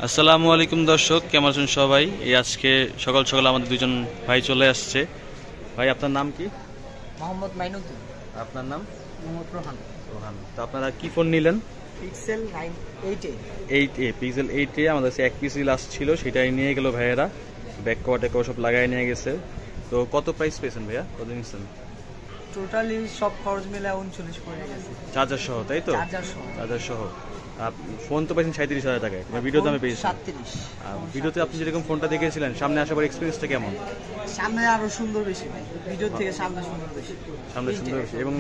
আসসালামু আলাইকুম দর্শক, কেমন আছেন সবাই? এই আজকে সকাল সকাল আমাদের দুজন ভাই চলে আসছে। ভাই, আপনার নাম কি? মোহাম্মদ মাইনুদ্দিন। আপনার নাম? মোহাম্মদ রোহান। রোহান। তো আপনারা কি ফোন নিলেন? Pixel 8a। 8A, pixel 8A। আমাদের কাছে এক পিসি লাস্ট ছিল, সেটাই নিয়ে গেল ভাইয়েরা। ব্যাক কভার ট্যাক কভার সব লাগাই নিয়ে গেছে। তো কত প্রাইস পেয়েছেন ভাইয়া? কত নিচ্ছেন? টোটালি সব খরচ মিলে 39 পড়ে গেছে। চার্জার সহ, তাই তো? চার্জার সহ। ফোন তো পাইছেন 37,000 টাকায়, ভিডিওতে আমি পেয়েছি 37। ভিডিওতে আপনি যেরকম ফোনটা দেখেছিলেন, সামনে আসার পর এক্সপিরিয়েন্সটা কেমন? সামনে আরো সুন্দর বেশি ভাই, ভিডিও থেকে সামনে সুন্দর বেশি। সামনে সুন্দর বেশি এবং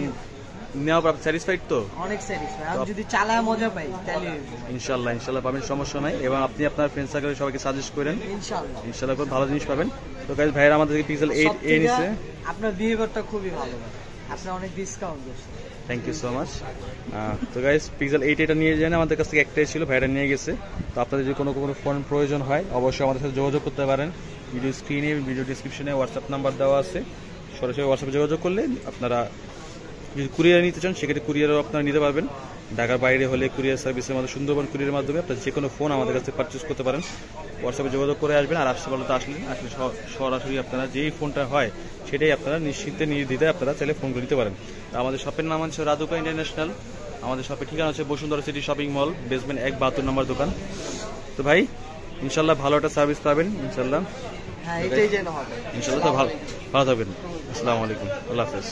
নেওয়ার পর স্যাটিসফাইড তো? অনেক স্যাটিসফাই। আমি যদি চালায় মজা পাই তাহলে ইনশাল্লাহ ইনশাল্লাহ পাবেন, সমস্যা নাই। এবং আপনি আপনার ফ্রেন্ড সার্কেলে সবাইকে সাজেস্ট করেন, ইনশাআল্লাহ ইনশাল্লাহ খুব ভালো জিনিস পাবেন। তো গাইস, ভাইরা আমাদেরকে পিক্সেল 8A নিছে। আপনার বিহেভিয়ারটা খুবই ভালো ভাই, আপনি অনেক ডিসকাউন্ট দিচ্ছেন। Thank you so much. তো গাইস, পিক্সেল 8A নিয়ে যান, আমাদের কাছ থেকে একটাই ছিল, ভাইরা নিয়ে গেছে। তো আপনাদের যদি কোনো ফোন প্রয়োজন হয় অবশ্যই আমাদের সাথে যোগাযোগ করতে পারেন। ভিডিও স্ক্রিনে, ভিডিও ডিসক্রিপশনে হোয়াটসঅ্যাপ নাম্বার দেওয়া আছে, সরাসরি হোয়াটসঅ্যাপে যোগাযোগ করলে আপনারা যদি কুরিয়ার নিতে চান সেক্ষেত্রে কুরিয়ারও আপনারা নিতে পারবেন। ঢাকার বাইরে হলে কুরিয়ার সার্ভিসের মধ্যে সুন্দরবন কুরিয়ারের মাধ্যমে আপনারা যে কোনো ফোন আমাদের কাছে পারচেস করতে পারেন। হোয়াটসঅ্যাপে যোগাযোগ করে আসবেন। আর আসতে বলতে আসলে সরাসরি আপনারা যেই ফোনটা হয় সেটাই আপনারা নিশ্চিন্তে নির্দ্বিধায় আপনারা চাইলে ফোনগুলো নিতে পারেন। আমাদের শপের নাম হচ্ছে রাধুকা ইন্টারন্যাশনাল। আমাদের শপের ঠিকানা হচ্ছে Bashundhara city shopping mall, basement 172 নম্বর দোকান। তো ভাই, ইনশাল্লাহ ভালো একটা সার্ভিস পাবেন ইনশাল্লাহ। হ্যাঁ, এটাই যেন হবে ইনশাল্লাহ। তো ভালো থাকবেন। আসসালামু আলাইকুম। আল্লাহ হাফেজ।